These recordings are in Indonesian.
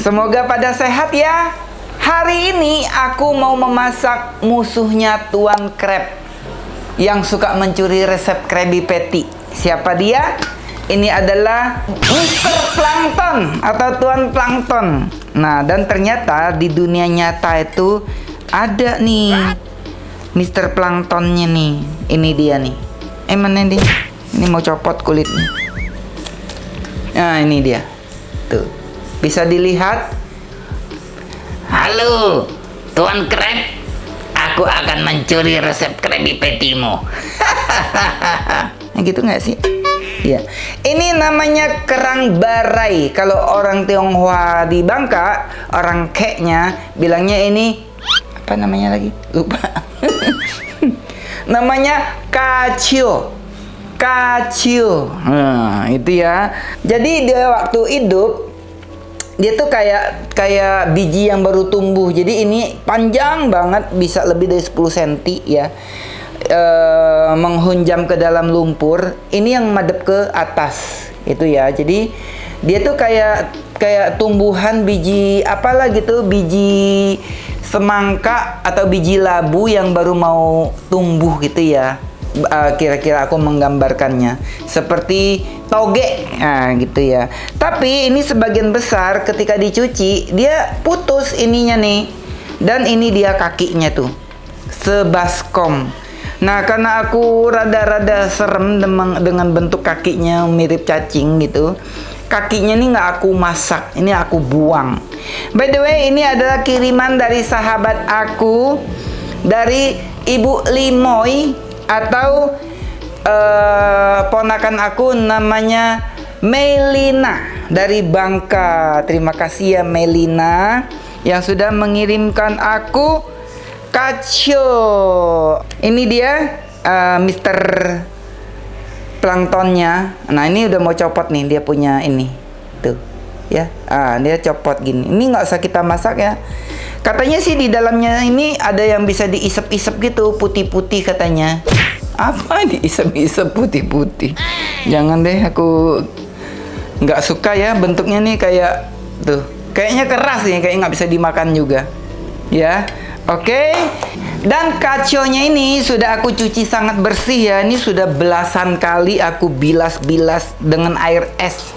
Semoga pada sehat ya. Hari ini aku mau memasak musuhnya Tuan Krab yang suka mencuri resep Krabby Patty. Siapa dia? Ini adalah Mr. Plankton atau Tuan Plankton. Nah, dan ternyata di dunia nyata itu ada nih Mr. Planktonnya nih. Ini dia nih. Mana dia? Ini mau copot kulitnya. Nah, ini dia. Tuh. Bisa dilihat. Halo, Tuan Krab. Aku akan mencuri resep Krabby Patty-mu. Nah, gitu nggak sih? Ya, ini namanya kerang barai. Kalau orang Tionghoa di Bangka, orang keknya bilangnya ini apa namanya lagi? Lupa. Namanya kacio. Kacio. Nah, itu ya. Jadi dia waktu hidup dia tuh kayak biji yang baru tumbuh. Jadi ini panjang banget, bisa lebih dari 10 cm ya. Menghunjam ke dalam lumpur. Ini yang madep ke atas itu ya. Jadi dia tuh kayak tumbuhan biji apalah gitu, biji semangka atau biji labu yang baru mau tumbuh gitu ya. Kira-kira aku menggambarkannya seperti toge, nah gitu ya. Tapi ini sebagian besar ketika dicuci dia putus ininya nih, dan ini dia kakinya tuh sebaskom. Nah, karena aku rada-rada serem dengan bentuk kakinya mirip cacing gitu, kakinya ini nggak aku masak, ini aku buang. By the way, ini adalah kiriman dari sahabat aku, dari Ibu Limoy, atau ponakan aku namanya Melina dari Bangka. Terima kasih ya Melina yang sudah mengirimkan aku kacio. Ini dia Mr. Planktonnya. Nah, ini udah mau copot nih, dia punya ini tuh ya. Dia copot gini. Ini nggak usah kita masak ya. Katanya sih di dalamnya ini ada yang bisa diisep-isep gitu, putih-putih katanya. Apa diisep-isep putih-putih? Jangan deh, aku nggak suka ya bentuknya nih, kayak tuh. Kayaknya keras nih, kayak nggak bisa dimakan juga. Ya, oke. Dan kaconya ini sudah aku cuci sangat bersih ya. Ini sudah belasan kali aku bilas-bilas dengan air es.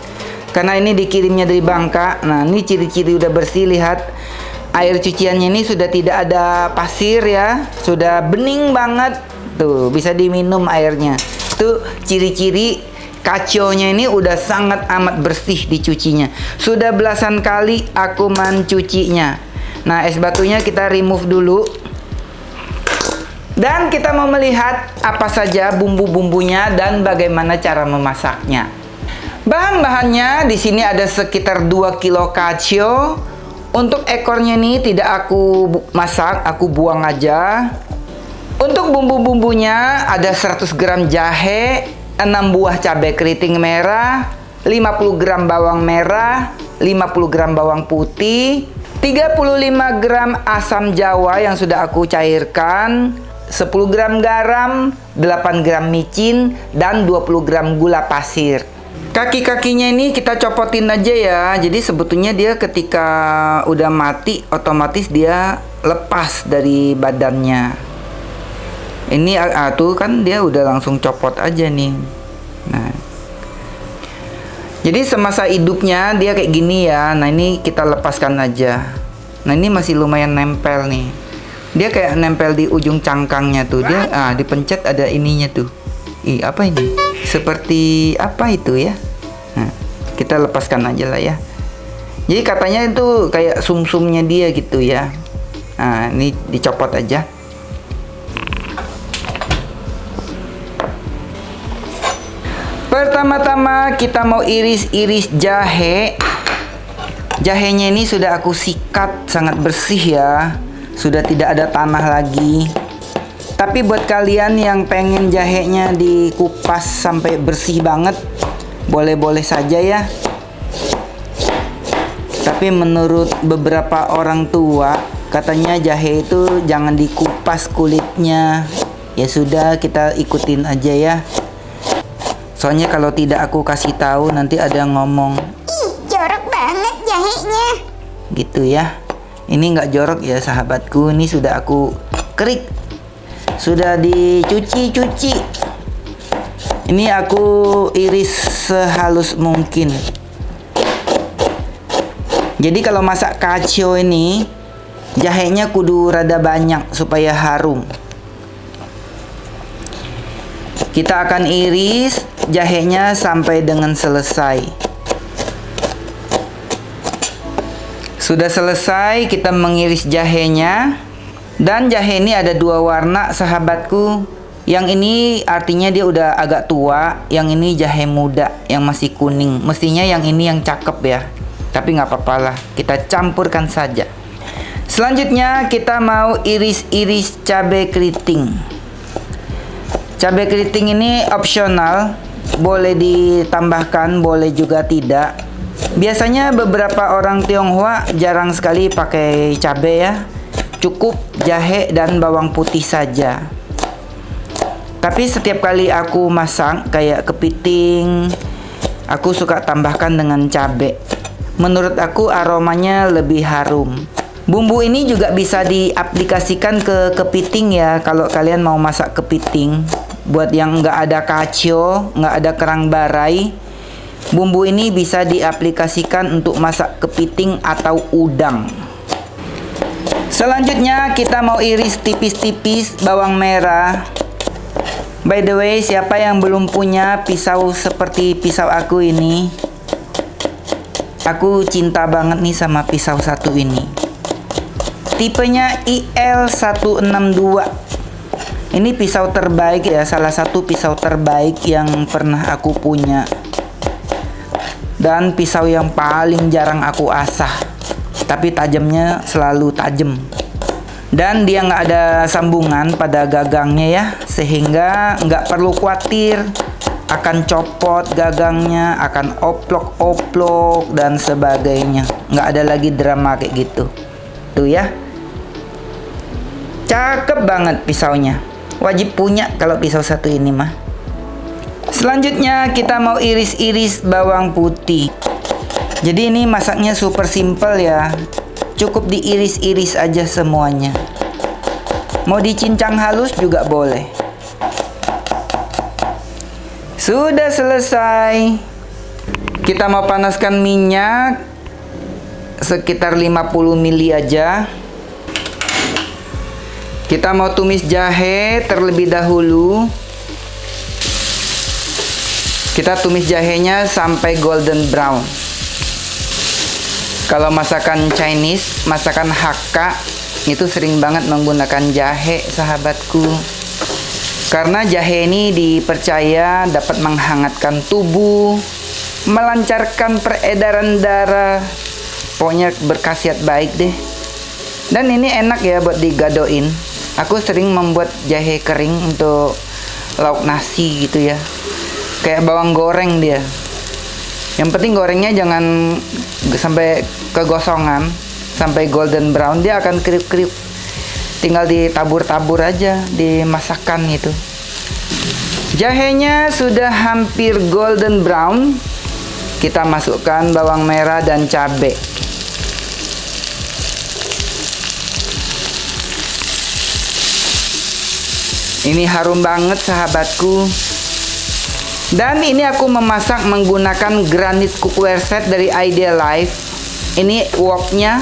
Karena ini dikirimnya dari Bangka. Nah, ini ciri-ciri udah bersih, lihat. Air cuciannya ini sudah tidak ada pasir ya. Sudah bening banget. Tuh, bisa diminum airnya. Tuh, ciri-ciri kaconya ini udah sangat amat bersih dicucinya. Sudah belasan kali aku mencucinya. Nah, es batunya kita remove dulu. Dan kita mau melihat apa saja bumbu-bumbunya dan bagaimana cara memasaknya. Bahan-bahannya di sini ada sekitar 2 kilo kacio. Untuk ekornya ini tidak aku masak, aku buang aja. Untuk bumbu-bumbunya ada 100 gram jahe, 6 buah cabai keriting merah, 50 gram bawang merah, 50 gram bawang putih, 35 gram asam jawa yang sudah aku cairkan, 10 gram garam, 8 gram micin, dan 20 gram gula pasir. Kaki-kakinya ini kita copotin aja ya. Jadi sebetulnya dia ketika udah mati otomatis dia lepas dari badannya. Ini tuh kan dia udah langsung copot aja nih. Nah, jadi semasa hidupnya dia kayak gini ya. Nah, ini kita lepaskan aja. Nah, ini masih lumayan nempel nih. Dia kayak nempel di ujung cangkangnya tuh. Dia dipencet ada ininya tuh. Apa ini? Seperti apa itu ya? Nah, kita lepaskan aja lah ya. Jadi katanya itu kayak sumsumnya dia gitu ya. Nah, ini dicopot aja. Pertama-tama kita mau iris-iris jahe. Jahenya ini sudah aku sikat sangat bersih ya. Sudah tidak ada tanah lagi. Tapi buat kalian yang pengen jahenya dikupas sampai bersih banget, boleh-boleh saja ya. Tapi menurut beberapa orang tua, katanya jahe itu jangan dikupas kulitnya. Ya sudah, kita ikutin aja ya. Soalnya kalau tidak aku kasih tahu nanti ada yang ngomong, "Ih, jorok banget jahenya." gitu ya. Ini nggak jorok ya sahabatku, ini sudah aku kerik, sudah dicuci. Ini aku iris sehalus mungkin. Jadi kalau masak cacio ini jahenya kudu rada banyak supaya harum. Kita akan iris jahenya sampai dengan selesai. Sudah selesai kita mengiris jahenya. Dan jahe ini ada dua warna sahabatku. Yang ini artinya dia udah agak tua. Yang ini jahe muda yang masih kuning. Mestinya yang ini yang cakep ya. Tapi nggak apa-apa lah, kita campurkan saja. Selanjutnya kita mau iris-iris cabai keriting. Cabai keriting ini opsional, boleh ditambahkan, boleh juga tidak. Biasanya beberapa orang Tionghoa jarang sekali pakai cabai ya. Cukup jahe dan bawang putih saja. Tapi setiap kali aku masak kayak kepiting, aku suka tambahkan dengan cabai. Menurut aku aromanya lebih harum. Bumbu ini juga bisa diaplikasikan ke kepiting ya, kalau kalian mau masak kepiting. Buat yang nggak ada cacio, nggak ada kerang barai, bumbu ini bisa diaplikasikan untuk masak kepiting atau udang. Selanjutnya kita mau iris tipis-tipis bawang merah. By the way, siapa yang belum punya pisau seperti pisau aku ini? Aku cinta banget nih sama pisau satu ini. Tipenya IL162. Ini pisau terbaik ya, salah satu pisau terbaik yang pernah aku punya. Dan pisau yang paling jarang aku asah. Tapi tajamnya selalu tajam. Dan dia nggak ada sambungan pada gagangnya ya, sehingga nggak perlu khawatir akan copot gagangnya, akan oplok-oplok dan sebagainya. Nggak ada lagi drama kayak gitu. Tuh ya. Cakep banget pisaunya. Wajib punya kalau pisau satu ini mah. Selanjutnya kita mau iris-iris bawang putih. Jadi ini masaknya super simple ya. Cukup diiris-iris aja semuanya. Mau dicincang halus juga boleh. Sudah selesai. Kita mau panaskan minyak sekitar 50 ml aja. Kita mau tumis jahe terlebih dahulu. Kita tumis jahenya sampai golden brown. Kalau masakan Chinese, masakan Hakka itu sering banget menggunakan jahe sahabatku. Karena jahe ini dipercaya dapat menghangatkan tubuh, melancarkan peredaran darah. Pokoknya berkhasiat baik deh. Dan ini enak ya buat digadoin. Aku sering membuat jahe kering untuk lauk nasi gitu ya. Kayak bawang goreng dia. Yang penting gorengnya jangan sampai kegosongan, sampai golden brown, dia akan kriuk-kriuk. Tinggal ditabur-tabur aja, dimasakkan gitu. Jahenya sudah hampir golden brown. Kita masukkan bawang merah dan cabai. Ini harum banget sahabatku. Dan ini aku memasak menggunakan granite cookware set dari Ideal Life. Ini woknya.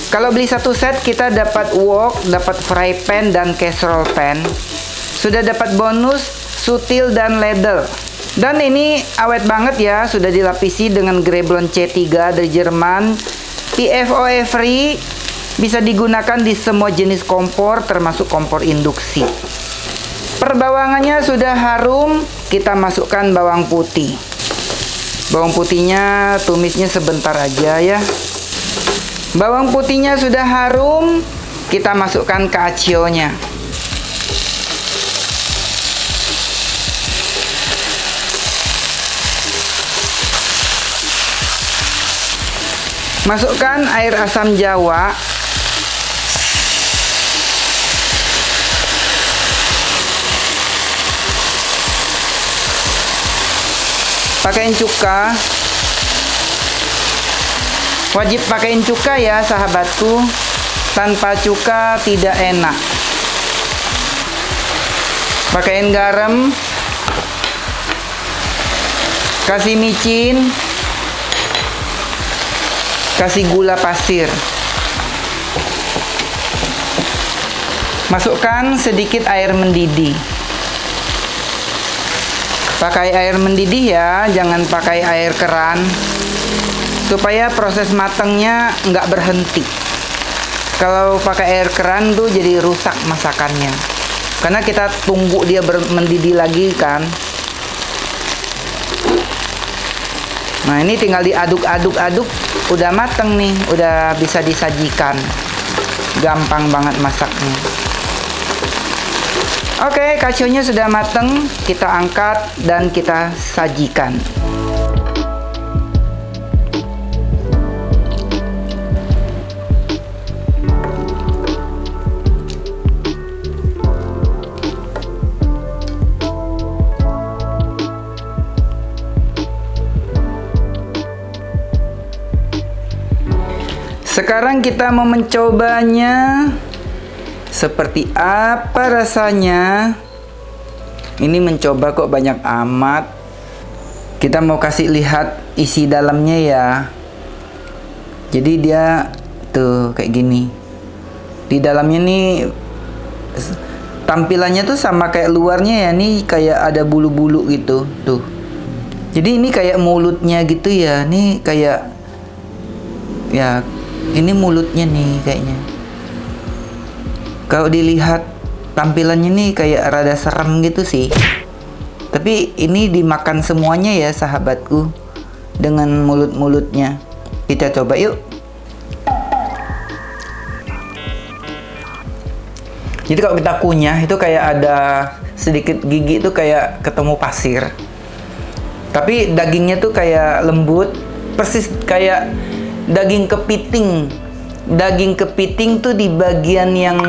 Kalau beli satu set kita dapat wok, dapat fry pan dan casserole pan. Sudah dapat bonus sutil dan ladle. Dan ini awet banget ya, sudah dilapisi dengan Greblon C3 dari Jerman. PFOA free, bisa digunakan di semua jenis kompor termasuk kompor induksi. Perbawangannya sudah harum, kita masukkan bawang putih. Bawang putihnya tumisnya sebentar aja ya. Bawang putihnya sudah harum, kita masukkan cacio-nya. Masukkan air asam jawa. Pakaiin cuka. Wajib pakein cuka ya sahabatku. Tanpa cuka tidak enak. Pakein garam. Kasih micin. Kasih gula pasir. Masukkan sedikit air mendidih. Pakai air mendidih ya, jangan pakai air keran. Supaya proses matangnya nggak berhenti. Kalau pakai air keran tuh jadi rusak masakannya. Karena kita tunggu dia mendidih lagi kan. Nah ini tinggal diaduk-aduk-aduk, udah mateng nih, udah bisa disajikan. Gampang banget masaknya. Oke, kasihnya sudah mateng, kita angkat dan kita sajikan. Sekarang kita mau mencobanya. Seperti apa rasanya? Ini mencoba kok banyak amat. Kita mau kasih lihat isi dalamnya ya. Jadi dia tuh kayak gini. Di dalamnya nih tampilannya tuh sama kayak luarnya ya. Nih kayak ada bulu-bulu gitu. Tuh. Jadi ini kayak mulutnya gitu ya. Nih kayak ya, ini mulutnya nih kayaknya. Kalau dilihat tampilannya nih kayak rada serem gitu sih. Tapi ini dimakan semuanya ya sahabatku. Dengan mulut-mulutnya. Kita coba yuk. Jadi kalau kita kunyah itu kayak ada sedikit gigi itu kayak ketemu pasir. Tapi dagingnya tuh kayak lembut. Persis kayak daging kepiting. Daging kepiting tuh di bagian yang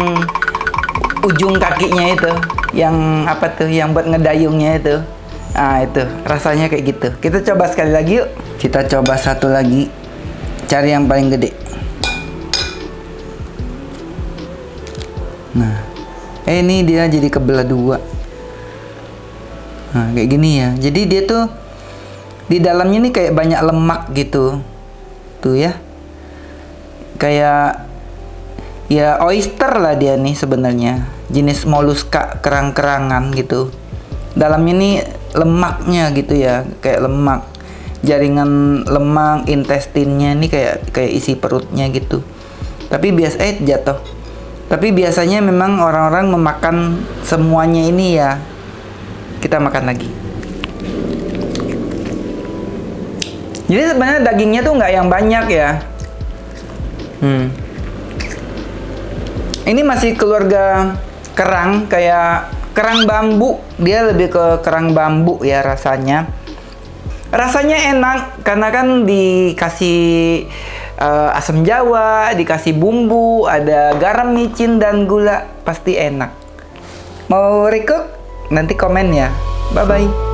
ujung kakinya itu, yang apa tuh, yang buat ngedayungnya itu. Ah itu rasanya kayak gitu. Kita coba sekali lagi yuk. Kita coba satu lagi. Cari yang paling gede. Nah, ini dia jadi kebelah dua. Nah kayak gini ya. Jadi dia tuh di dalamnya nih kayak banyak lemak gitu. Tuh ya. Kayak ya oyster lah dia nih sebenarnya, jenis moluska kerang-kerangan gitu. Dalamnya nih lemaknya gitu ya, kayak lemak, jaringan lemak, intestinnya nih kayak isi perutnya gitu. Tapi jatuh. Tapi biasanya memang orang-orang memakan semuanya ini ya. Kita makan lagi. Jadi sebenarnya dagingnya tuh nggak yang banyak ya. Ini masih keluarga kerang, kayak kerang bambu. Dia lebih ke kerang bambu ya rasanya. Rasanya enak karena kan dikasih asam jawa, dikasih bumbu, ada garam, micin dan gula, pasti enak. Mau recook? Nanti komen ya. Bye bye.